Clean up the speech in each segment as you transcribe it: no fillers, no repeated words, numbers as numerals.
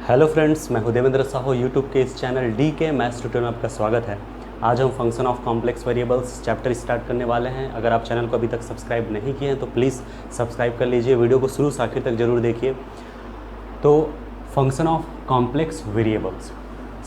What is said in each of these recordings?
Hello friends, मैं हूं Devendra Sahu. YouTube के इस चैनल डी के मैथ्स ट्यूटोरियल में आपका स्वागत है। आज हम function of complex variables chapter start करने वाले हैं। अगर आप चैनल को अभी तक सब्सक्राइब नहीं किए हैं तो प्लीज़ सब्सक्राइब कर लीजिए। वीडियो को शुरू से आखिर तक जरूर देखिए। तो फंक्शन ऑफ कॉम्प्लेक्स वेरिएबल्स,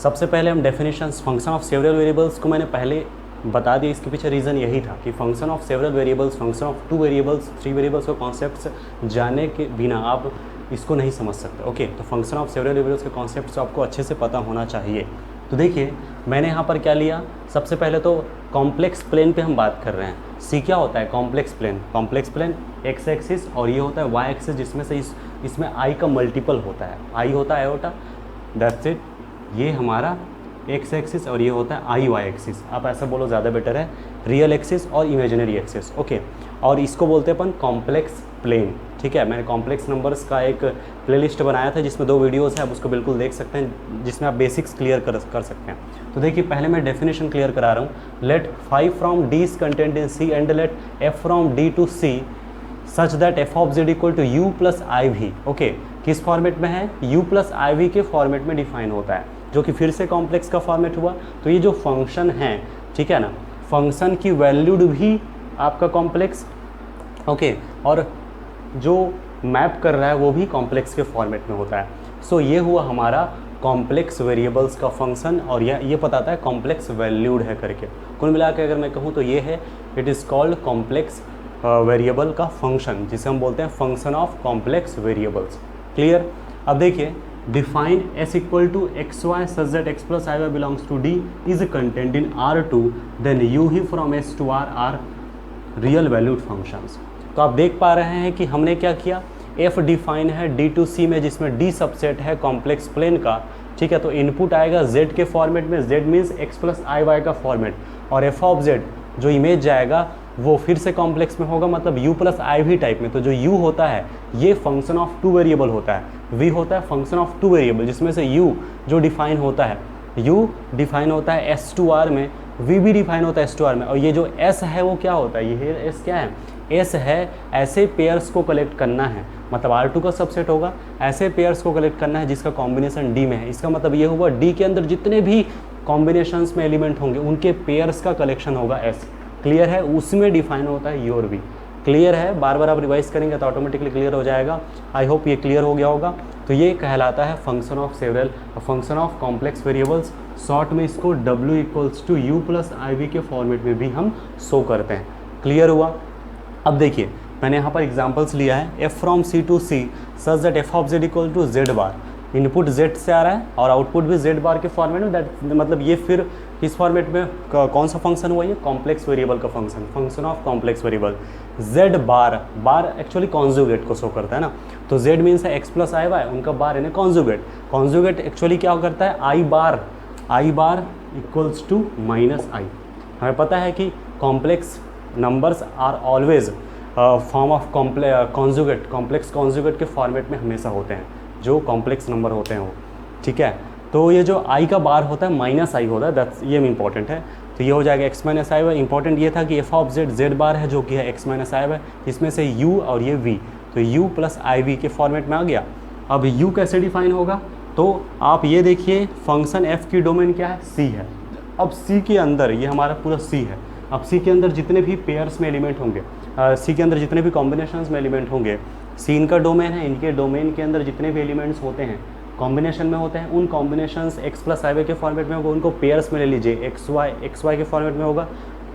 सबसे पहले हम definitions function of several variables को मैंने पहले बता दिया। इसके पीछे रीज़न यही था कि function of several variables, function of 2 variables, 3 variables को कॉन्सेप्ट्स जाने के बिना आप इसको नहीं समझ सकते। ओके, तो फंक्शन ऑफ सेवरल वेरिएबल्स के कॉन्सेप्ट्स आपको अच्छे से पता होना चाहिए। तो देखिए, मैंने यहाँ पर क्या लिया। सबसे पहले तो कॉम्प्लेक्स प्लेन पे हम बात कर रहे हैं। सी क्या होता है? Complex plane. Complex plane X axis और ये होता है वाई एक्सिस, जिसमें से इसमें आई का मल्टीपल होता है। आई होता है आयोटा, दैट्स इट। ये हमारा एक्स एक्सिस और ये होता है आई वाई एक्सिस। आप ऐसा बोलो ज़्यादा बेटर है, रियल एक्सिस और इमेजिनरी एक्सिस। ओके, और इसको बोलते हैं अपन कॉम्प्लेक्स प्लेन। ठीक है, मैंने कॉम्प्लेक्स नंबर्स का एक प्लेलिस्ट बनाया था जिसमें 2 वीडियोस है, आप उसको बिल्कुल देख सकते हैं, जिसमें आप बेसिक्स क्लियर कर सकते हैं। तो देखिए, पहले मैं डेफिनेशन क्लियर करा रहा हूँ। Let 5 from D is contained in C and let F from D to C such that F of Z equal to U plus I V. Okay, किस फॉर्मेट में है? यू प्लस आई वी के format में define होता है, जो कि फिर से कॉम्प्लेक्स का फॉर्मेट हुआ। तो ये जो फंक्शन है, ठीक है ना, फंक्शन की वैल्यूड भी आपका कॉम्प्लेक्स, ओके, और जो मैप कर रहा है वो भी कॉम्प्लेक्स के फॉर्मेट में होता है। सो ये हुआ हमारा कॉम्प्लेक्स वेरिएबल्स का फंक्शन, और ये बताता है कॉम्प्लेक्स वैल्यूड है करके। कुल मिला के अगर मैं कहूँ तो ये है, it is called complex variable का फंक्शन, जिसे हम बोलते हैं function of complex variables. Clear? अब देखिए, define s equal to xy such that x plus iy belongs to d is contained in R2, then u he from s to r are real valued functions। तो आप देख पा रहे हैं कि हमने क्या किया। f डिफाइन है d to c में, जिसमें d सबसेट है कॉम्प्लेक्स प्लेन का। ठीक है, तो इनपुट आएगा z के फॉर्मेट में, z means x plus I Y का फॉर्मेट, और f ऑफ z जो इमेज जाएगा वो फिर से कॉम्प्लेक्स में होगा, मतलब u plus I V type में। तो जो u होता है ये फंक्शन ऑफ 2 वेरिएबल होता है, v होता है फंक्शन ऑफ 2 वेरिएबल, जिसमें से u जो डिफाइन होता है, u डिफाइन होता है s टू r में, v भी डिफाइन होता है s टू r में, और ये जो s है वो क्या होता है? ये s क्या है? s है ऐसे पेयर्स को कलेक्ट करना है, मतलब R2 का सबसेट होगा, ऐसे पेयर्स को कलेक्ट करना है जिसका कॉम्बिनेशन d में है। इसका मतलब ये हुआ d के अंदर जितने भी कॉम्बिनेशंस में एलिमेंट होंगे उनके पेयर्स का कलेक्शन होगा s। क्लियर है? उसमें डिफाइन होता है योर भी। क्लियर है? बार बार आप रिवाइज करेंगे तो ऑटोमेटिकली क्लियर हो जाएगा। आई होप ये क्लियर हो गया होगा। तो ये कहलाता है function of several, function of complex variables. Short में इसको w equals to U plus I V के फॉर्मेट में भी हम शो करते हैं। क्लियर हुआ? अब देखिए, मैंने यहाँ पर एग्जाम्पल्स लिया है। F from C to C such that F of Z equal to Z bar. Input z से आ रहा है और आउटपुट भी z बार के फॉर्मेट में। दैट मतलब ये फिर किस फॉर्मेट में कौन सा फंक्शन हुआ? ये कॉम्प्लेक्स वेरिएबल का function, function of complex variable. z bar, bar actually conjugate को शो करता है ना, तो z मीन्स है x प्लस आई वाई, उनका बार यानी कॉन्जुगेट। कॉन्जुगेट एक्चुअली क्या करता है? I bar equals to minus I. हमें पता है कि complex numbers are always form of conjugate, complex conjugate के फॉर्मेट में हमेशा होते हैं जो कॉम्प्लेक्स नंबर होते हैं वो। ठीक है, तो ये जो i का बार होता है माइनस आई होता है, दैट्स ये इंपॉर्टेंट है। तो ये हो जाएगा x minus I Y. Important ये था कि एफ ऑफ जेड जेड बार है जो कि है x माइनस आई वाई, इसमें से u और ये v, तो u प्लस आई वी के फॉर्मेट में आ गया। अब u कैसे डिफाइन होगा? तो आप ये देखिए, फंक्शन f की डोमेन क्या है? c है। अब c के अंदर ये हमारा पूरा c है। अब c के अंदर जितने भी पेयर्स में एलिमेंट होंगे, c के अंदर जितने भी कॉम्बिनेशंस में एलिमेंट होंगे, c इनका डोमेन है, इनके डोमेन के अंदर जितने भी एलिमेंट्स होते हैं कॉम्बिनेशन में होते हैं, उन combinations x plus I Y के फॉर्मेट में होगा, उनको पेयर्स में ले लीजिए, एक्स वाई के फॉर्मेट में होगा,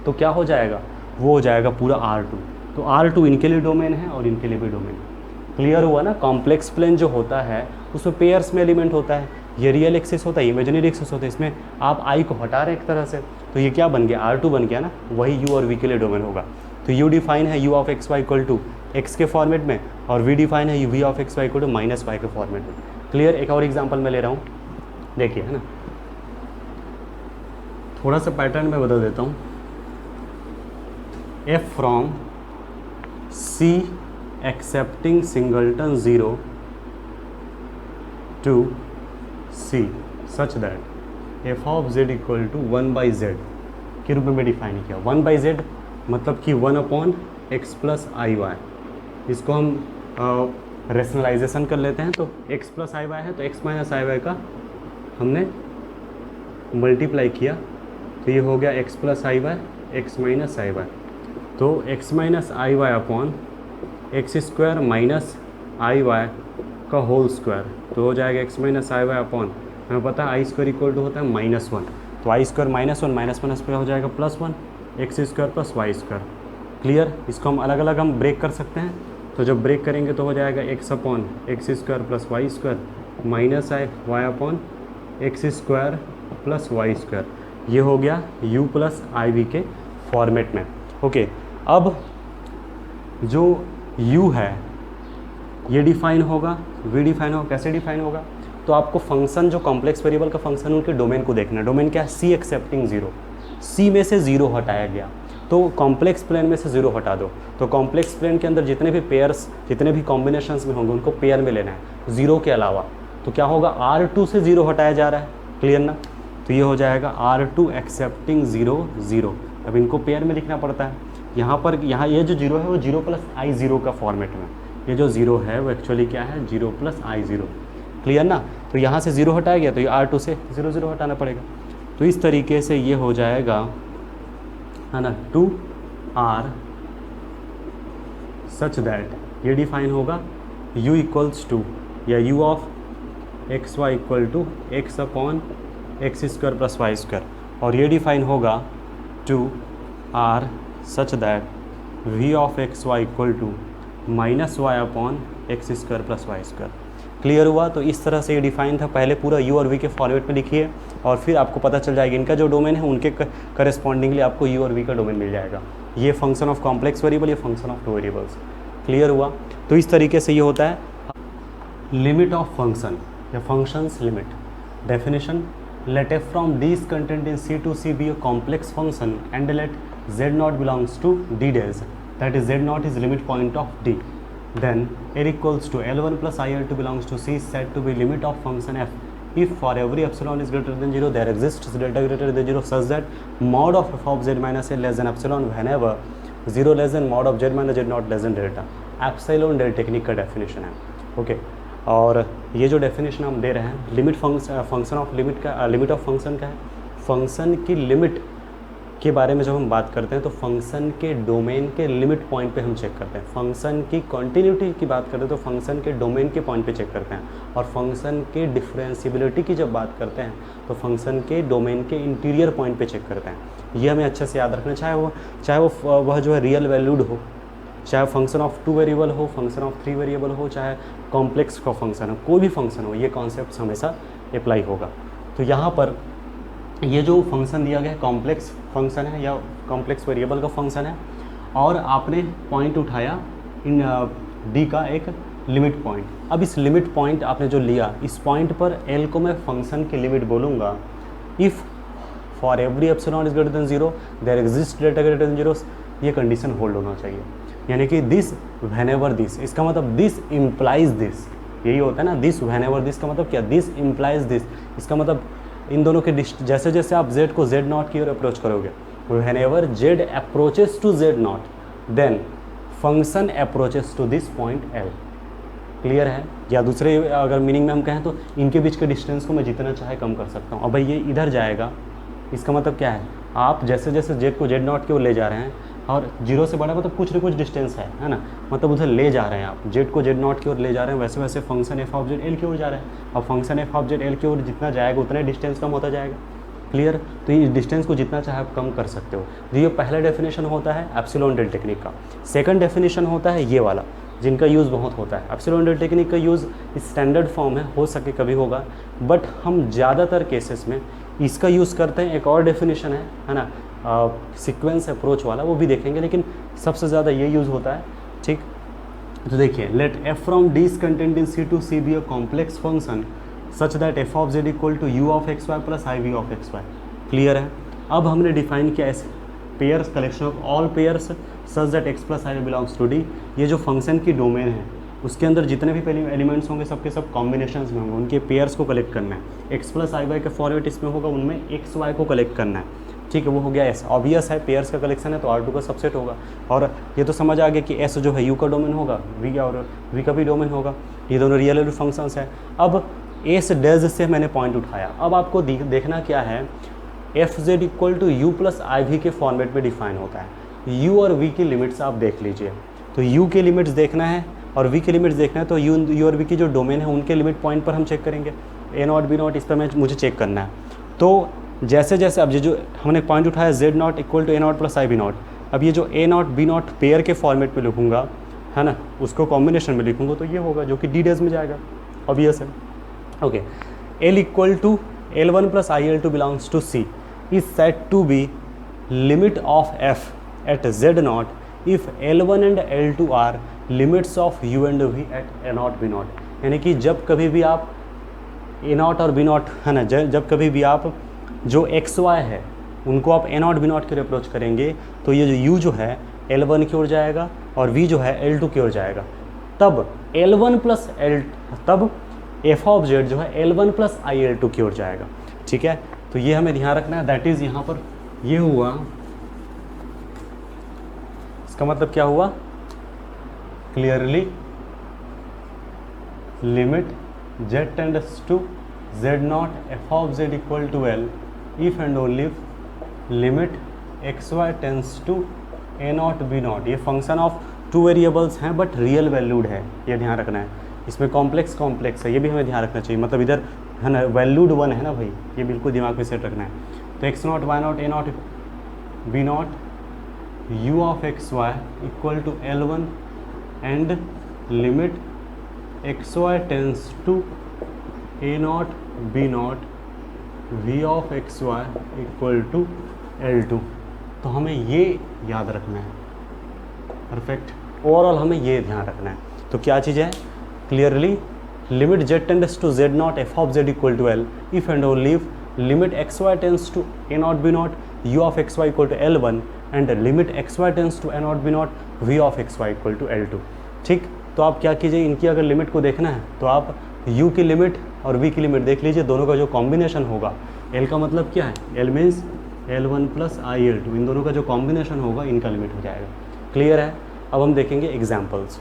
तो क्या हो जाएगा? वो हो जाएगा पूरा R2। तो R2 इनके लिए डोमेन है और इनके लिए भी डोमेन है। क्लियर हुआ ना? कॉम्प्लेक्स प्लेन जो होता है उसमें पेयर्स में एलिमेंट होता है, ये रियल एक्सिस होता है, इमेजिनरी एक्सिस होता है। इसमें आप i को हटा रहे हैं एक तरह से, तो ये क्या बन गया? R2 बन गया ना, वही u और v के लिए डोमेन होगा। तो u डिफाइन है u of X Y equal to X के फॉर्मेट में, और v डिफाइन है v of X Y equal to minus Y के फॉर्मेट में। क्लियर? एक और एग्जांपल मैं ले रहा हूँ, देखिए, है ना, थोड़ा सा पैटर्न में बदल देता हूँ। f from c excepting singleton 0 to c such that f of z equal to 1 by Z के रूप में डिफाइन किया। 1 बाई जेड मतलब कि 1 upon x plus I Y. इसको हम रेशनलाइजेशन कर लेते हैं तो x प्लस आई वाई है तो x माइनस आई वाई का हमने मल्टीप्लाई किया तो ये हो गया x plus I Y X minus I Y. तो x minus I Y upon x square minus I Y का होल स्क्वायर तो हो जाएगा x minus I Y upon, हमें पता है आई स्क्वायर इक्वल टू होता है -1, तो आई स्क्वायर -1 माइनस पे हो जाएगा +1 X square plus Y square. Clear? इसको हम अलग अलग हम ब्रेक कर सकते हैं, तो जब ब्रेक करेंगे तो हो जाएगा x upon x square plus Y square minus I Y upon x square plus Y square. ये हो गया u प्लस आई वी के फॉर्मेट में। ओके, अब जो u है ये डिफाइन होगा, v डिफाइन होगा। कैसे डिफाइन होगा? तो आपको फंक्शन जो कॉम्प्लेक्स वेरिएबल का फंक्शन उनके डोमेन को देखना है। डोमेन क्या है? c एक्सेप्टिंग 0, c में से 0 हटाया गया तो कॉम्प्लेक्स प्लेन में से 0 हटा दो। तो कॉम्प्लेक्स प्लेन के अंदर जितने भी पेयर्स, जितने भी कॉम्बिनेशंस में होंगे उनको पेयर में लेना है 0 के अलावा। तो क्या होगा? R2 से 0 हटाया जा रहा है। क्लियर ना? तो ये हो जाएगा R2 एक्सेप्टिंग 0 0। अब इनको पेयर में लिखना पड़ता है। यहाँ पर ये जो 0 है वो 0 प्लस आई 0 का फॉर्मेट में, ये जो 0 है वो एक्चुअली क्या है? 0 प्लस आई 0। क्लियर ना? तो यहाँ से 0 हटाया गया तो ये R2 से 0 0 हटाना पड़ेगा। तो इस तरीके से ये हो जाएगा, है ना, 2R सच दैट ये डिफाइन होगा u इक्वल्स टू या u of X Y equal to X upon x square plus Y square, और ये डिफाइन होगा 2R such that v of X Y equal to minus Y upon x square plus Y square. Clear हुआ? तो इस तरह से ये define था। पहले पूरा u और v के फॉर्मेट में लिखिए और फिर आपको पता चल जाएगा इनका जो डोमेन है उनके करस्पॉन्डिंगली आपको u और v का डोमेन मिल जाएगा। ये फंक्शन ऑफ कॉम्प्लेक्स वेरिएबल, ये function of two variables. Clear हुआ? तो इस तरीके से ये होता है लिमिट ऑफ फंक्शन या functions limit. Definition: let f from d is contained in C to C be a complex function and let z naught belongs to d dash, that is z naught is limit point of d. Then L equals to L1 plus IL2 belongs to C is said to be limit of function f if for every epsilon is greater than 0 there exists delta greater than 0 such that mod of f of z minus L less than epsilon whenever 0 less than mod of z minus z naught less than delta। Epsilon delta technique का definition है। Okay, और ये जो definition हम दे रहे हैं limit function of limit का, लिमिट ऑफ फंक्शन का है। फंक्शन की लिमिट के बारे में जब हम बात करते हैं तो फंक्शन के डोमेन के लिमिट पॉइंट पे हम चेक करते हैं। फंक्शन की कॉन्टिन्यूटी की बात करते हैं तो फंक्शन के डोमेन के पॉइंट पे चेक करते हैं, और फंक्शन के डिफरेंशियबिलिटी की जब बात करते हैं तो फंक्शन के डोमेन के इंटीरियर पॉइंट पे चेक करते हैं। ये हमें अच्छे से याद रखना, चाहे वह जो है रियल वैल्यूड हो, चाहे फंक्शन ऑफ टू वेरिएबल हो, फंक्शन ऑफ थ्री वेरिएबल हो, चाहे कॉम्प्लेक्स का फंक्शन हो, कोई भी फंक्शन हो, ये कॉन्सेप्ट हमेशा अप्लाई होगा। तो यहाँ पर ये जो फंक्शन दिया गया है कॉम्प्लेक्स फंक्शन है या कॉम्प्लेक्स वेरिएबल का फंक्शन है, और आपने पॉइंट उठाया इन डी का एक लिमिट पॉइंट। अब इस लिमिट पॉइंट आपने जो लिया, इस पॉइंट पर एल को मैं फंक्शन की लिमिट बोलूँगा if for every epsilon is greater than 0 there exist delta greater than 0। ये कंडीशन होल्ड होना चाहिए, यानी कि दिस व्हेनेवर दिस, इसका मतलब दिस इम्प्लाइज दिस, यही होता है ना। दिस व्हेनेवर दिस का मतलब क्या? This implies this. इसका मतलब इन दोनों के जैसे जैसे आप z को z0 की ओर अप्रोच करोगे, whenever z approaches to z0 then function approaches to this point l। Clear है? या दूसरे अगर मीनिंग में हम कहें तो इनके बीच के डिस्टेंस को मैं जितना चाहे कम कर सकता हूँ। अब भाई ये इधर जाएगा, इसका मतलब क्या है? आप जैसे जैसे z को z0 की ओर ले जा रहे हैं और 0 से बड़ा मतलब कुछ न कुछ डिस्टेंस है ना, मतलब उधर ले जा रहे हैं आप, z को z0 की ओर ले जा रहे हैं, वैसे वैसे function f of z l की ओर जा रहे हैं। अब function f of z l की ओर जितना जाएगा उतना डिस्टेंस कम होता जाएगा। क्लियर? तो इस डिस्टेंस को जितना चाहे आप कम कर सकते हो। तो ये पहला डेफिनेशन होता है एप्सिलॉन डेल टेक्निक का। सेकंड डेफिनेशन होता है ये वाला, जिनका यूज़ बहुत होता है। एप्सिलॉन डेल टेक्निक का यूज़ स्टैंडर्ड फॉर्म है, हो सके कभी होगा, बट हम ज़्यादातर केसेस में इसका यूज़ करते हैं। एक और डेफिनेशन है ना, सीक्वेंस अप्रोच वाला, वो भी देखेंगे, लेकिन सबसे ज़्यादा ये यूज़ होता है। ठीक, तो देखिए, let f from d is contained in C to C be a complex function such that f of z equal to u of x y plus i v of x y। Clear है? अब हमने define किया ऐसे pairs, collection of all pairs such that x plus i belongs to d। ये जो function की domain है उसके अंदर जितने भी पहले एलिमेंट्स होंगे सबके सब कॉम्बिनेशंस में होंगे, उनके पेयर्स को कलेक्ट करना है। x प्लस i y का फॉर्मेट इसमें होगा, उनमें x y को कलेक्ट करना है। ठीक है, वो हो गया एस। ऑब्वियस है, पेयर्स का कलेक्शन है तो R2 का सबसेट होगा। और ये तो समझ आ गया कि एस जो है यू का डोमेन होगा, वी और वी का भी डोमेन होगा, ये दोनों रियल वैल्यू फंक्शंस है। अब एस डैश से मैंने पॉइंट उठाया, अब आपको देखना क्या है, F Z equal to U plus I V के फॉर्मेट में डिफाइन होता है। यू और वी की लिमिट्स आप देख लीजिए, तो यू के लिमिट्स देखना है और वी के लिमिट्स देखना है, तो यू और वी की जो डोमेन है उनके लिमिट पॉइंट पर हम चेक करेंगे। ए नॉट बी नॉट इस पर मुझे चेक करना है। तो जैसे जैसे अब ये जो हमने पॉइंट उठाया Z naught equal to A naught plus I B naught, अब ये जो A naught B naught pair के फॉर्मेट में लिखूंगा, है ना, उसको कॉम्बिनेशन में लिखूंगा तो ये होगा जो कि डी डेज में जाएगा, ऑब्वियस है। Okay, L equal to L one plus I L two belongs to C is said to be limit of F at Z naught if L1 and L2 are limits of U and V at A naught B naught. यानी कि जब कभी भी आप A naught और B naught, है ना, जब कभी भी आप जो एक्स वाई है उनको आप ए नॉट बी नॉट की अप्रोच करेंगे तो ये जो U जो है L1 की ओर जाएगा और V जो है L2 की ओर जाएगा, तब L1 प्लस L तब एफ ऑफ जेड जो है L1 प्लस आई L2 की ओर जाएगा। ठीक है, तो ये हमें ध्यान रखना है। दैट इज़ यहाँ पर ये हुआ, इसका मतलब क्या हुआ, clearly limit Z tends to Z naught F of Z equal to L if and only limit x Y tends to A naught B naught. ये फंक्शन ऑफ टू वेरिएबल्स हैं बट रियल वैल्यूड है, ये ध्यान रखना है। इसमें complex है, ये भी हमें ध्यान रखना चाहिए, मतलब इधर है ना वैल्यूड वन है ना भाई, ये बिल्कुल दिमाग में सेट रखना है। तो X naught Y naught A naught B naught u of x y equal to L1 and limit x y tends to a naught b naught v of x y equal to L2। तो हमें ये याद रखना है, perfect. Overall हमें ये ध्यान रखना है। तो क्या चीज़ है, clearly limit z tends to z naught f of z equal to L if and only if limit x y tends to a naught b naught u of x y equal to L1 and limit x Y tends to A naught B naught V of X Y equal to L2। ठीक, तो आप क्या कीजिए, इनकी अगर limit को देखना है तो आप u की लिमिट और v की लिमिट देख लीजिए, दोनों का जो कॉम्बिनेशन होगा, l का मतलब क्या है, l मीन्स L1 प्लस आई L2, इन दोनों का जो कॉम्बिनेशन होगा इनका लिमिट हो जाएगा। क्लियर है। अब हम देखेंगे examples.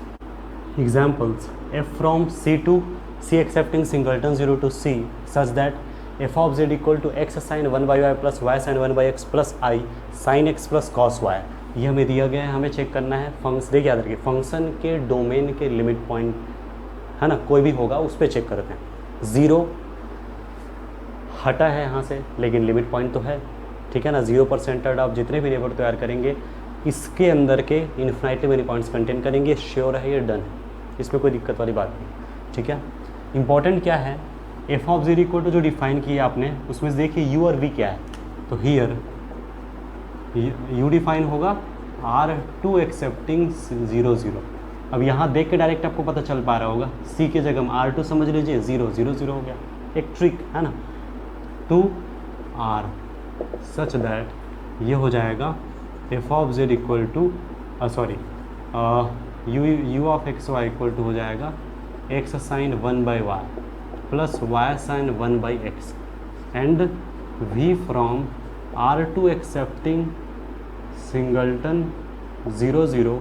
F from C to C excepting singleton 0 to C such that F of Z equal to X sine 1 by Y plus Y sine 1 by X plus I sine X plus cos Y. ये हमें दिया गया है, हमें check करना है function. देखिए याद रखिए, फंक्शन के डोमेन के लिमिट पॉइंट है ना, कोई भी होगा उस पर चेक करते हैं। 0 हटा है यहाँ से लेकिन लिमिट पॉइंट तो है, ठीक है ना। 0 पर सेंटर्ड आप जितने भी नेबर तैयार करेंगे इसके अंदर के इन्फिनिटी मेनी पॉइंट्स कंटेन करेंगे, श्योर है, ये डन है, इसमें कोई दिक्कत वाली बात नहीं। ठीक है, इंपॉर्टेंट क्या है, F of Z equal to जो डिफाइन किया आपने उसमें से देखिए यू और वी क्या है, तो हियर यू डिफाइन होगा R2 एक्सेप्टिंग 0 0। अब यहाँ देख के डायरेक्ट आपको पता चल पा रहा होगा, C के जगह हम R2 समझ लीजिए, 0 0 0 हो गया, एक ट्रिक है ना। 2R सच दैट ये हो जाएगा F of Z equal to U of X Y equal to हो जाएगा X sine 1 by Y plus Y sine 1 by X and v from R2 excepting singleton 0 0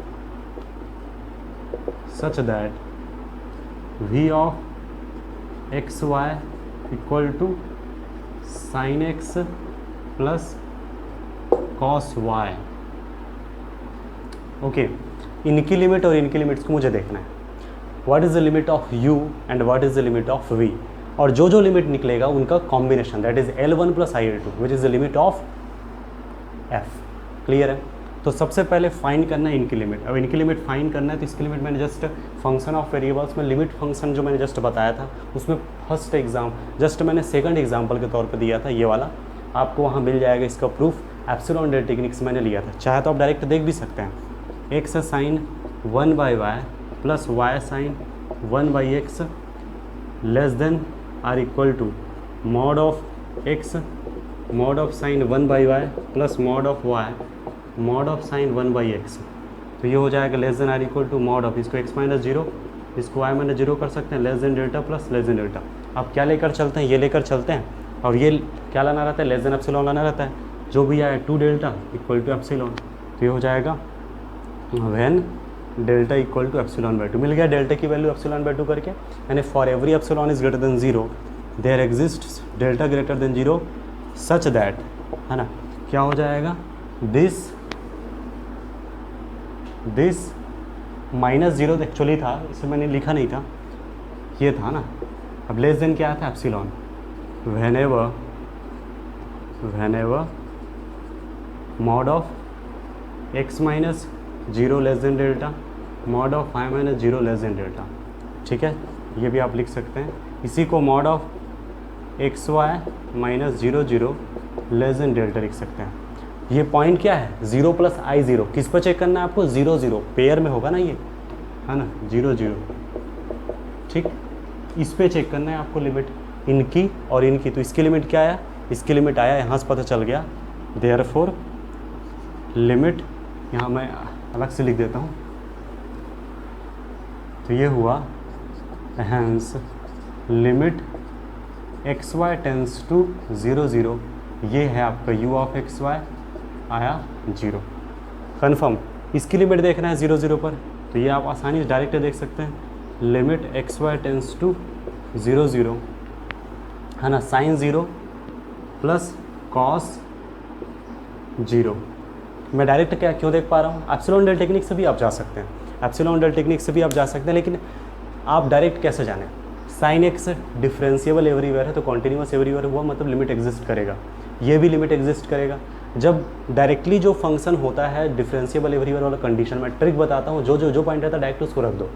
such that v of X Y equal to sine X plus cos Y. Okay, इनकी limit और इनकी limits को मुझे देखना है। What is the limit of u and what is the limit of v, और जो जो लिमिट निकलेगा उनका combination, that is L1 plus I L2 which is the limit of f। Clear है। तो सबसे पहले फाइंड करना है इनकी लिमिट। अब इनकी लिमिट फाइंड करना है तो इसकी लिमिट मैंने जस्ट फंक्शन ऑफ वेरिएबल्स में लिमिट फंक्शन जो मैंने जस्ट बताया था उसमें फर्स्ट जस्ट मैंने सेकंड एग्जांपल के तौर पे दिया था, ये वाला आपको वहाँ मिल जाएगा। इसका प्रूफ एप्सिलॉन डेल टेक्निक से मैंने लिया था, चाहे तो आप डायरेक्ट देख भी सकते हैं। X sine 1 by Y plus Y sine 1 by X less than or equal to mod of X mod of sine 1 by Y plus mod of Y mod of sine 1 by X. तो ये हो जाएगा less than or equal to mod of, इसको x minus 0 इसको y minus 0 कर सकते हैं, less than delta plus less than delta. आप क्या लेकर चलते हैं, ये लेकर चलते हैं, और ये क्या लाना रहता है, लेस देन एप्सिलॉन लाना रहता है। जो भी आया 2 डेल्टा इक्वल टू एप्सिलॉन, तो ये हो जाएगा when delta equal to epsilon by 2। मिल गया डेल्टा की वैल्यू एप्सिलॉन बाई 2 करके, यानी for every epsilon is greater than 0 there exist delta greater than 0 such that, है ना, क्या हो जाएगा, दिस -0 एक्चुअली था, इसे मैंने लिखा नहीं था, ये था ना। अब लेस देन क्या था, epsilon. Whenever mod of x minus 0 less than delta, mod of y minus 0 less than delta, ठीक है, ये भी आप लिख सकते हैं। इसी को mod of xy minus 0 0 less than delta लिख सकते हैं। ये पॉइंट क्या है, 0 प्लस I0, किस पर चेक करना है आपको, 0 0 पेयर में होगा ना ये, है ना, 0 0, ठीक, इस पे चेक करना है आपको लिमिट इनकी और इनकी। तो इसकी लिमिट क्या आया, इसकी लिमिट आया, यहाँ से पता चल गया, देयरफॉर लिमिट, यहाँ मैं अलग से लिख देता हूँ, तो ये हुआ hence limit xy tends to 0 0, ये है आपका u ऑफ xy आया 0, कन्फर्म। इसकी लिमिट देखना है 0 0 पर, तो ये आप आसानी से डायरेक्ट देख सकते हैं, लिमिट xy टेंस टू 0 0, है ना, साइन 0 प्लस कॉस 0। मैं डायरेक्ट क्या क्यों देख पा रहा हूँ, एप्सिलॉन डेल टेक्निक से भी आप जा सकते हैं, एप्सिलॉन डेल टेक्निक से भी आप जा सकते हैं, लेकिन आप डायरेक्ट कैसे जाने, साइन एक्स डिफरेंशिएबल एवरीवेयर है, तो कॉन्टिन्यूस एवरीवेयर हुआ, मतलब लिमिट एग्जिस्ट करेगा, ये भी लिमिट एग्जिस्ट करेगा। जब डायरेक्टली जो फंक्शन होता है डिफरेंशिएबल एवरीवेयर वाला कंडीशन, मैं ट्रिक बताता हूँ, जो पॉइंट रहता है डायरेक्ट उसको रख दो,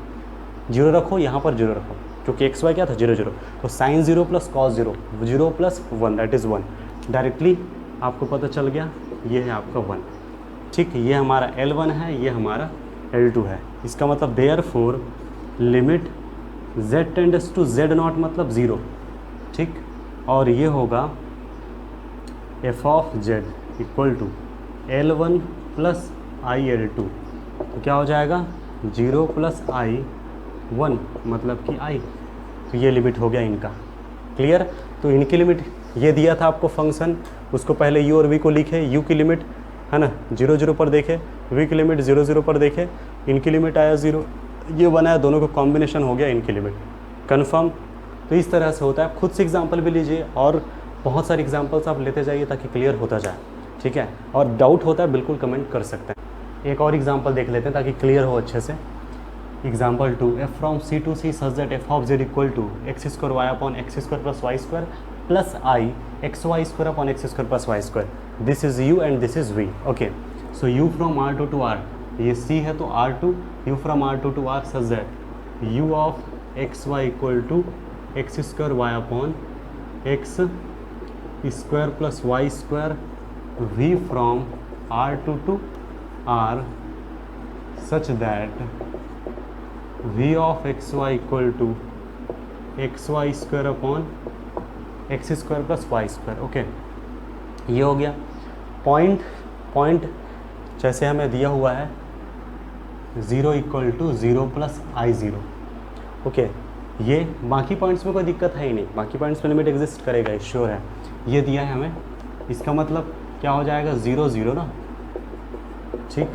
0 रखो, यहाँ पर 0 रखो, क्योंकि एक्स वाई क्या था 0 0, तो sine 0 plus cos 0, 0 plus 1 that is 1, directly आपको पता चल गया, ये है आपका 1, ठीक, ये हमारा L1 है, ये हमारा L2 है। इसका मतलब therefore limit z tends to z0 मतलब 0, ठीक, और ये होगा f of z equal to L1 plus IL2, तो क्या हो जाएगा 0 प्लस I1 मतलब कि I, तो ये लिमिट हो गया इनका, क्लियर। तो इनकी लिमिट ये दिया था आपको फंक्शन, उसको पहले u और v को लिखे, u की लिमिट है ना 0 0 पर देखे, v की लिमिट 0 0 पर देखे, इनकी लिमिट आया 0, ये बनाया, दोनों का कॉम्बिनेशन हो गया इनकी लिमिट, कन्फर्म। तो इस तरह से होता है, खुद से एग्जांपल भी लीजिए और बहुत सारे एग्जांपल्स आप लेते जाइए ताकि क्लियर होता जाए, ठीक है, और डाउट होता है बिल्कुल कमेंट कर सकते हैं। एक और एग्जांपल देख लेते हैं ताकि क्लियर हो अच्छे से। Example 2, f from c to c such that f of z equal to x square y upon x square plus y square plus i x y square upon x square plus y square, this is u and this is v, okay. So u from r2 to r, ये c है तो r2, u from r2 to r such that u of x y equal to x square y upon x square plus y square, v from r2 to r such that v of X Y equal to X Y square upon x square plus Y square, okay, ये हो गया point जैसे हमें दिया हुआ है 0 equal to 0 plus I0, okay. ये बाकी पॉइंट्स में कोई दिक्कत है ही नहीं, बाकी पॉइंट्स में लिमिट एग्जिस्ट करेगा, श्योर है, ये दिया है हमें, इसका मतलब क्या हो जाएगा 0 0 ना, ठीक।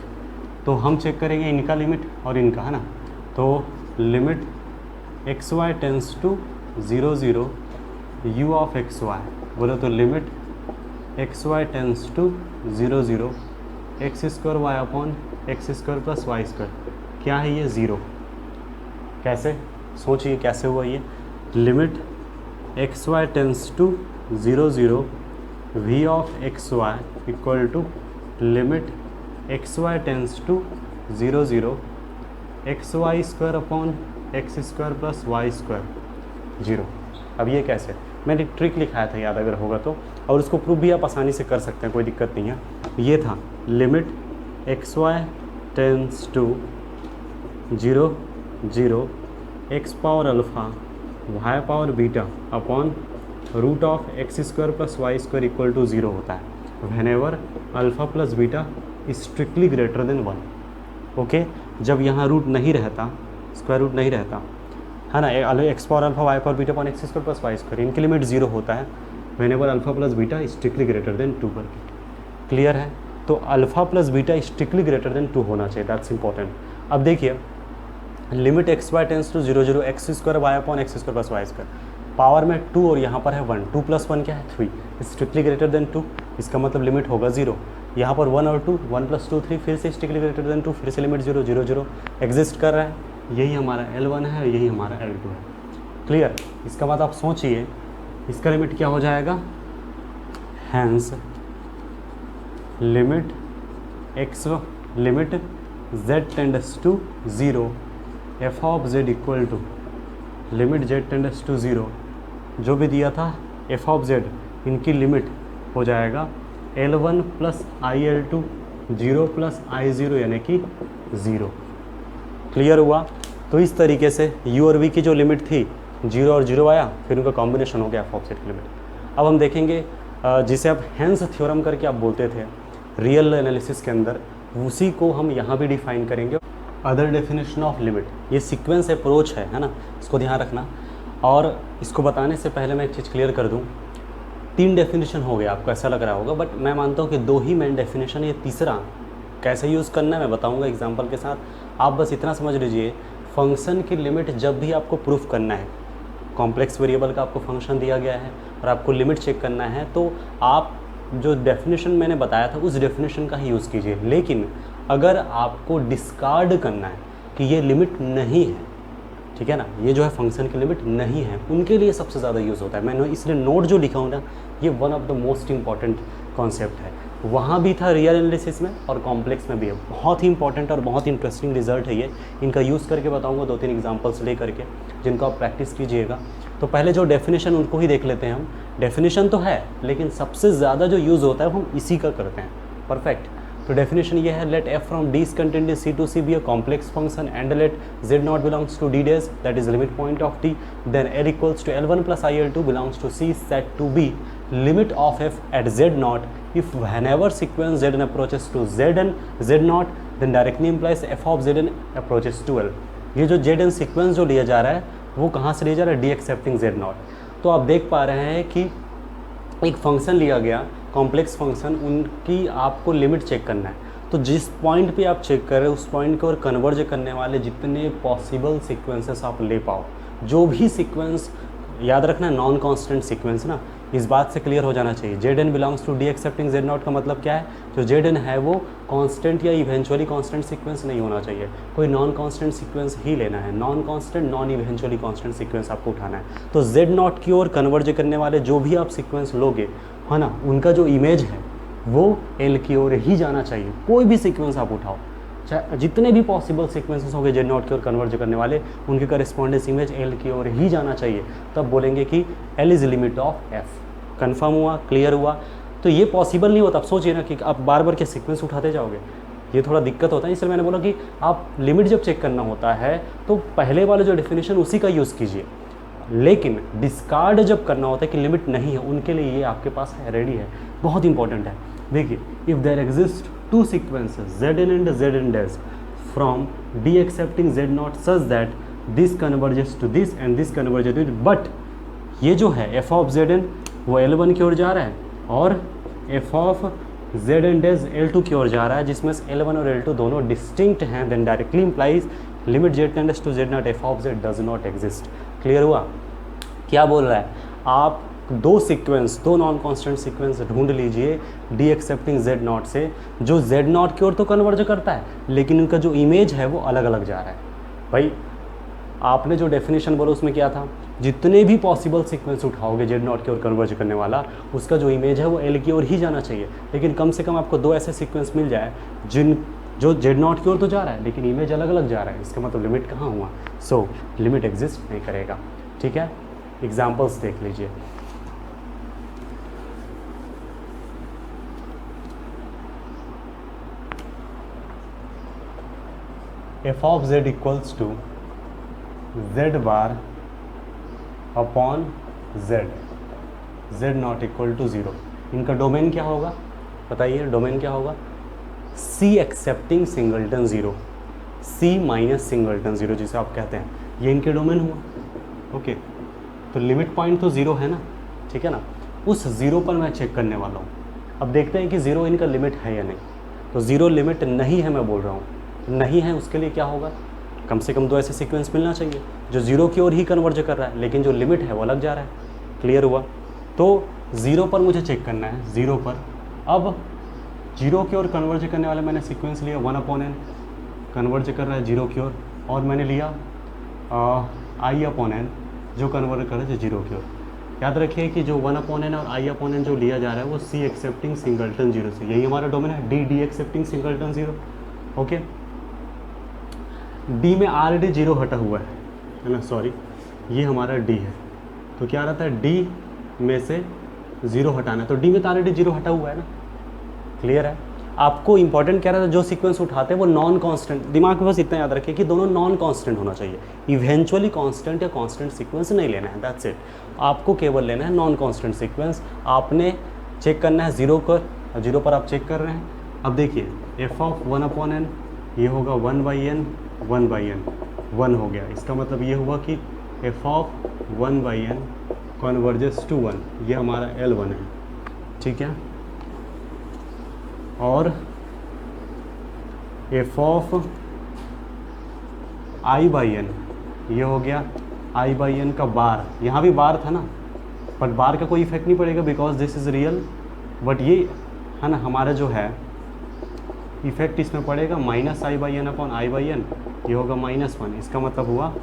तो हम चेक करेंगे इनका लिमिट और इनका, है ना, तो limit x Y tends to 0 0 u of X Y, बोले तो limit x Y tends to 0 0 x square Y upon x square plus Y square, क्या है ये 0, कैसे सोचिए कैसे हुआ ये, limit x Y tends to 0 0 v of X Y equal to limit x Y tends to 0 0 X Y square upon x square plus Y square 0। अब ये कैसे, मैंने ट्रिक लिखाया था याद अगर होगा तो, और उसको प्रूफ भी आप आसानी से कर सकते हैं, कोई दिक्कत नहीं है। ये था limit x Y tends to 0 0 X power alpha Y power beta upon root of X square plus Y square equal to 0 होता है whenever alpha plus beta strictly greater than 1, okay. जब यहाँ रूट नहीं रहता, स्क्वायर रूट नहीं रहता, है ना, x power alpha y power beta upon x square plus Y square, इनकी लिमिट 0 होता है whenever alpha plus beta strictly greater than 2 करके, क्लियर है? तो alpha plus beta strictly greater than 2 होना चाहिए, दैट्स इंपॉर्टेंट। अब देखिए limit x Y tends to 0 0 x square Y upon x square plus Y square, power में 2 और यहाँ पर है 1, 2 + 1 क्या है 3, स्ट्रिक्टली ग्रेटर देन 2, इसका मतलब लिमिट होगा 0। यहाँ पर 1 और 2, 1 + 2 3, फिर से स्ट्रिक्टली ग्रेटर देन 2, फिर से लिमिट 0 0 0 एग्जिस्ट कर रहा है। यही हमारा L1 है, यही हमारा L2 है। क्लियर? इसका बाद आप सोचिए इसका लिमिट क्या हो जाएगा, hence limit z tends to 0 f of z equal to limit z tends to 0, जो भी दिया था f ऑफ z, इनकी लिमिट हो जाएगा L1 + IL2 0 + I0 यानी कि 0। क्लियर हुआ? तो इस तरीके से u और v की जो लिमिट थी 0 और 0 आया, फिर उनका कॉम्बिनेशन हो गया f ऑफ z की लिमिट। अब हम देखेंगे जिसे आप हैंस थ्योरम करके आप बोलते थे रियल एनालिसिस के अंदर, उसी को हम यहाँ भी डिफाइन करेंगे। अदर डेफिनेशन ऑफ लिमिट, ये सीक्वेंस अप्रोच है ना, इसको ध्यान रखना। और इसको बताने से पहले मैं एक चीज़ क्लियर कर दूँ, 3 डेफिनेशन हो गया, आपको ऐसा लग रहा होगा, बट मैं मानता हूँ कि 2 ही मेन डेफिनेशन, ये तीसरा कैसे यूज़ करना है मैं बताऊँगा एग्जाम्पल के साथ। आप बस इतना समझ लीजिए, फंक्शन की लिमिट जब भी आपको प्रूफ करना है, कॉम्प्लेक्स वेरिएबल का आपको फंक्शन दिया गया है और आपको लिमिट चेक करना है, तो आप जो डेफिनेशन मैंने बताया था उस डेफिनेशन का ही यूज़ कीजिए। लेकिन अगर आपको डिस्कार्ड करना है कि ये लिमिट नहीं है, ठीक है ना, ये जो है फंक्शन की लिमिट नहीं है, उनके लिए सबसे ज़्यादा यूज़ होता है। मैंने इसलिए नोट जो लिखा हूँ ना, ये one of the most important concept है। वहाँ भी था रियल एनालिसिस में और कॉम्प्लेक्स में भी है। बहुत ही इंपॉर्टेंट और बहुत इंटरेस्टिंग रिजल्ट है ये, इनका यूज़ करके बताऊँगा 2-3 एग्जाम्पल्स ले करके, जिनको आप प्रैक्टिस कीजिएगा। तो पहले जो डेफिनेशन उनको ही देख लेते हैं हम। डेफिनेशन तो है, लेकिन सबसे ज़्यादा जो यूज़ होता है वो हम इसी का करते हैं। परफेक्ट। तो डेफिनेशन ये है, let f from D contained in C to C be a complex function and let z0 belongs to D dash, that is limit point of t, then L equals to L1 + IL2 belongs to C set to be limit of f at z0 if whenever sequence zn approaches to zn z0 then directly implies f of zn approaches to L। ये जो zn sequence जो लिया जा रहा है वो कहाँ से लिया जा रहा है, D एक्सेप्टिंग z0। तो आप देख पा रहे हैं कि एक फंक्शन लिया गया, कॉम्प्लेक्स फंक्शन, उनकी आपको लिमिट चेक करना है। तो जिस पॉइंट पे आप चेक कर रहे हो उस पॉइंट को और कन्वर्ज करने वाले जितने पॉसिबल सीक्वेंसेस आप ले पाओ, जो भी सीक्वेंस, याद रखना नॉन कांस्टेंट सीक्वेंस ना, इस बात से क्लियर हो जाना चाहिए। Zn belongs to D excepting Z0 का मतलब क्या है, जो Zn है वो कांस्टेंट या इवेंचुअली कांस्टेंट सीक्वेंस नहीं होना चाहिए, कोई नॉन कांस्टेंट सीक्वेंस ही लेना है। Non constant, non eventually constant sequence आपको उठाना है। तो Z0 की ओर कन्वर्ज करने वाले जो भी आप सीक्वेंस लोगे, है ना, उनका जो इमेज है वो L की ओर ही जाना चाहिए। कोई भी सीक्वेंस आप उठाओ, चाहे जितने भी पॉसिबल सीक्वेंसेस होंगे Z0 की ओर कन्वर्ज करने वाले, उनके करस्पॉन्डेंस इमेज L की ओर ही जाना चाहिए। तब बोलेंगे कि L is limit of F। Confirm हुआ, क्लियर हुआ? तो ये पॉसिबल नहीं होता। आप सोचिए ना कि आप बार बार के सीक्वेंस उठाते जाओगे, ये थोड़ा दिक्कत होता है। इसलिए मैंने बोला कि आप लिमिट जब चेक करना होता है तो पहले वाले जो डेफिनेशन उसी का यूज़ कीजिए। लेकिन डिस्कार्ड जब करना होता है कि लिमिट नहीं है, उनके लिए ये आपके पास है, रेडी है, बहुत इंपॉर्टेंट है। देखिए, if there exist 2 sequences Zn and Zn dash from D accepting Z0 such that this converges to this and this converges to it, but ये जो है f of Zn वो L1 की ओर जा रहा है और f of Zn dash L2 की ओर जा रहा है, जिसमें से L1 और L2 दोनों डिस्टिंक्ट हैं, then directly implies limit z tends to Z0 f of z does not exist. Clear हुआ? क्या बोल रहा है, आप 2 सीक्वेंस, 2 नॉन कांस्टेंट सीक्वेंस ढूंढ लीजिए D एक्सेप्टिंग Z0 से, जो Z0 की ओर तो कन्वर्ज करता है लेकिन उनका जो इमेज है वो अलग अलग जा रहा है। भाई आपने जो डेफिनेशन बोला उसमें क्या था, जितने भी पॉसिबल सीक्वेंस उठाओगे Z0 की ओर कन्वर्ज करने वाला, उसका जो इमेज है वो L की ओर ही जाना चाहिए। लेकिन कम से कम आपको 2 ऐसे सीक्वेंस मिल जाए जो Z0 की ओर तो जा रहा है लेकिन इमेज अलग अलग जा रहा है, इसका मतलब लिमिट कहाँ हुआ? सो लिमिट एग्जिस्ट नहीं करेगा। ठीक है, एग्जाम्पल्स देख लीजिए। f of z equals to z bar upon z not equal to 0। इनका डोमेन क्या होगा बताइए, डोमेन क्या होगा? C excepting singleton 0, C minus singleton 0 जिसे आप कहते हैं, ये इनके डोमेन हुआ। ओके, तो लिमिट पॉइंट तो 0 है ना, ठीक है ना, उस 0 पर मैं चेक करने वाला हूँ। अब देखते हैं कि ज़ीरो इनका लिमिट है या नहीं। तो ज़ीरो लिमिट नहीं है, मैं बोल रहा हूँ नहीं है, उसके लिए क्या होगा, कम से कम 2 ऐसे सीक्वेंस मिलना चाहिए जो ज़ीरो की ओर ही कन्वर्ज कर रहा है, लेकिन जो लिमिट है वो अलग जा रहा है। क्लियर हुआ? तो ज़ीरो पर मुझे चेक करना है, ज़ीरो पर। अब जीरो की ओर कन्वर्ज करने वाले मैंने सीक्वेंस लिया 1/n, कन्वर्ज कर रहा है जीरो की ओर, और मैंने लिया i/n जो कन्वर्ट कर रहा है जीरो की ओर। याद रखिए कि जो 1/n और i/n जो लिया जा रहा है वो C एक्सेप्टिंग सिंगलटन जीरो से, यही हमारा डोमेन है। D accepting singleton zero. Okay, D में ऑलरेडी जीरो हटा हुआ है ना, सॉरी ये हमारा D है। तो क्या रहता है, D में से ज़ीरो हटाना है, तो D में तो ऑलरेडी जीरो हटा हुआ है ना। क्लियर है? आपको इंपॉर्टेंट क्या रहता है, जो सीक्वेंस उठाते हैं वो नॉन कांस्टेंट, दिमाग में बस इतना याद रखिए कि दोनों नॉन कांस्टेंट होना चाहिए। इवेंचुअली कांस्टेंट या कांस्टेंट सीक्वेंस नहीं लेना है, दैट्स इट। आपको केवल लेना है नॉन कांस्टेंट सीक्वेंस। आपने चेक करना है ज़ीरो पर, जीरो पर आप चेक कर रहे हैं। अब देखिए f(1/n) ये होगा 1/n 1/n 1 हो गया। इसका मतलब ये हुआ कि f(1/n) कन्वर्जेस टू 1, ये हमारा L1 है, ठीक है। और f(i/n) ये हो गया i/n का बार, यहाँ भी बार था ना, बट बार का कोई इफेक्ट नहीं पड़ेगा because this is real, but ये है ना हमारा जो है इफेक्ट इसमें पड़ेगा -i/n अपॉन i/n, ये होगा -1। इसका मतलब हुआ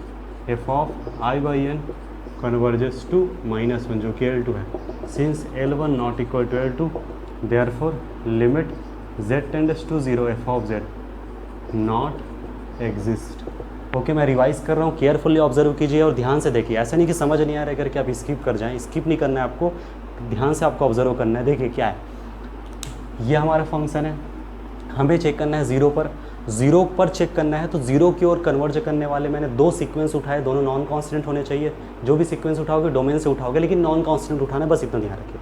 f(i/n) कन्वर्जेस टू -1 जो कि L2 है। Since L1 not equal to L2, therefore limit z tends to 0 f(z) not exist. Okay, मैं रिवाइज कर रहा हूँ, केयरफुली ऑब्जर्व कीजिए और ध्यान से देखिए। ऐसा नहीं कि समझ नहीं आ रहा है करके आप स्किप कर जाएं, स्किप नहीं करना है आपको, ध्यान से आपको ऑब्जर्व करना है। देखिए क्या है, ये हमारा फंक्शन है, हमें चेक करना है ज़ीरो पर, ज़ीरो पर चेक करना है। तो ज़ीरो की ओर कन्वर्ज करने वाले मैंने 2 सीक्वेंस उठाए, दोनों नॉन कांस्टेंट होने चाहिए। जो भी सीक्वेंस उठाओगे डोमेन से उठाओगे, लेकिन नॉन कांस्टेंट उठाना है, बस इतना ध्यान रखिए।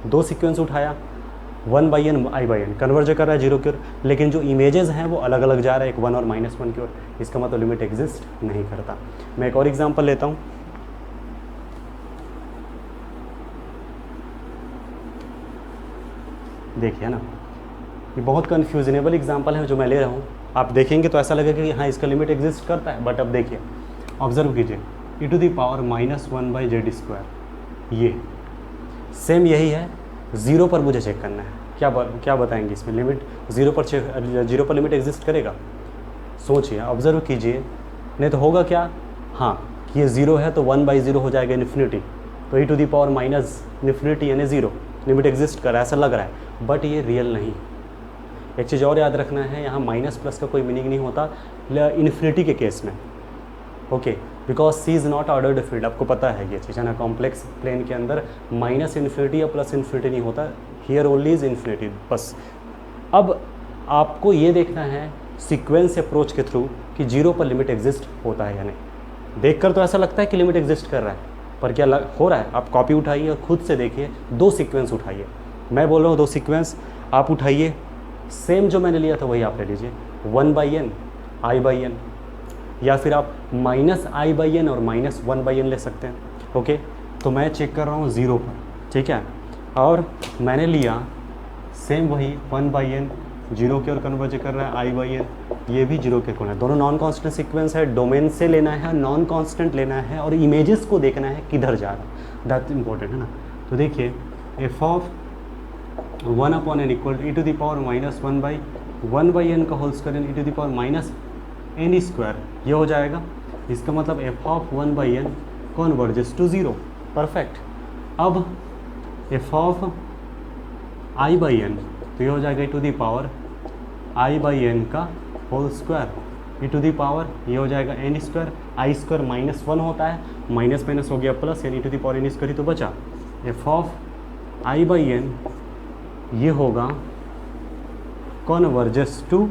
2 सीक्वेंस उठाया, 1/n i/n कन्वर्ज कर रहा है जीरो की ओर, लेकिन जो इमेजेस हैं वो अलग अलग जा रहा है, एक 1 और -1 की ओर। इसका मतलब लिमिट एग्जिस्ट नहीं करता। मैं एक और एग्जांपल लेता हूँ। देखिए ना, ये बहुत कन्फ्यूजनेबल एग्जांपल है जो मैं ले रहा हूँ। आप देखेंगे तो ऐसा लगेगा कि हाँ इसका लिमिट एग्जिस्ट करता है, बट अब देखिए ऑब्जर्व कीजिए, e⁻⁻² ये सेम यही है। ज़ीरो पर मुझे चेक करना है, क्या बताएंगे इसमें लिमिट, ज़ीरो पर लिमिट एग्जिस्ट करेगा? सोचिए, ऑब्जर्व कीजिए, नहीं तो होगा क्या, हाँ कि ये ज़ीरो है तो 1/0 हो जाएगा इन्फिनिटी, तो e⁻∞ यानी ज़ीरो, लिमिट एग्जिस्ट कर रहा है ऐसा लग रहा है, बट ये रियल नहीं। एक चीज़ और याद रखना है, यहाँ माइनस प्लस का कोई मीनिंग नहीं होता इन्फिनिटी के केस में। Okay, because C is not ordered field, आपको पता है ये चीज़ है ना। कॉम्प्लेक्स प्लेन के अंदर -∞ या +∞ नहीं होता, here only is infinity bus. अब आपको ये देखना है सीक्वेंस अप्रोच के थ्रू कि जीरो पर लिमिट एग्जिस्ट होता है या नहीं। देखकर तो ऐसा लगता है कि लिमिट एग्जिस्ट कर रहा है, पर क्या हो रहा है, आप कॉपी उठाइए और खुद से देखिए। 2 सीक्वेंस उठाइए, मैं बोल रहा हूँ 2 सीक्वेंस आप उठाइए, सेम जो मैंने लिया था वही आप ले लीजिए, 1/n i/n, या फिर आप -i/n और -1/n ले सकते हैं। ओके, तो मैं चेक कर रहा हूँ ज़ीरो पर, ठीक है, और मैंने लिया सेम वही 1/n, जीरो की ओर कन्वर्ज कर रहा है i/n, ये भी जीरो के कोण है। दोनों नॉन कांस्टेंट सीक्वेंस है, डोमेन से लेना है, नॉन कांस्टेंट लेना है, और इमेजेस को देखना है किधर जा रहा है, दैट इम्पोर्टेंट है ना। तो देखिए f(1/n) इक्वल टू e⁻⁻1/n का होल स्क्वायर e⁻n², ये हो जाएगा। इसका मतलब f(1/n) कन्वर्जेस टू 0, परफेक्ट। अब f(i/n) तो ये हो जाएगा e⁻i/n का होल स्क्वायर, ये हो जाएगा n², i² -1 होता है, माइनस हो गया प्लस, यानी e⁻n² ही तो बचा। f(i/n) ये होगा कन्वर्जेस टू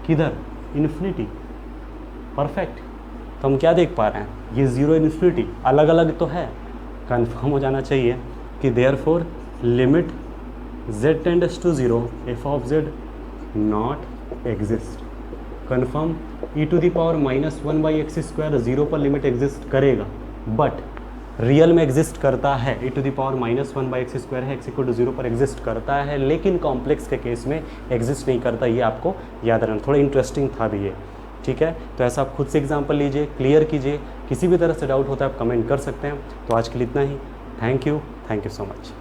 किधर, इन्फिनिटी, परफेक्ट। तो हम क्या देख पा रहे हैं, ये 0 इन्फिनिटी अलग अलग तो है, कंफर्म हो जाना चाहिए कि therefore limit z tends to 0 f(z) not exist. Confirm e⁻⁻1/x² 0 पर लिमिट एग्जिस्ट करेगा, बट रियल में एग्जिस्ट करता है, e⁻⁻1/x² है, x=0 पर एग्जिस्ट करता है, लेकिन कॉम्प्लेक्स के केस में एग्जिस्ट नहीं करता। ये आपको याद रखना, थोड़ा इंटरेस्टिंग था भी ये, ठीक है। तो ऐसा आप खुद से एग्जाम्पल लीजिए, क्लियर कीजिए। किसी भी तरह से डाउट होता है आप कमेंट कर सकते हैं। तो आज के लिए इतना ही। Thank you so much.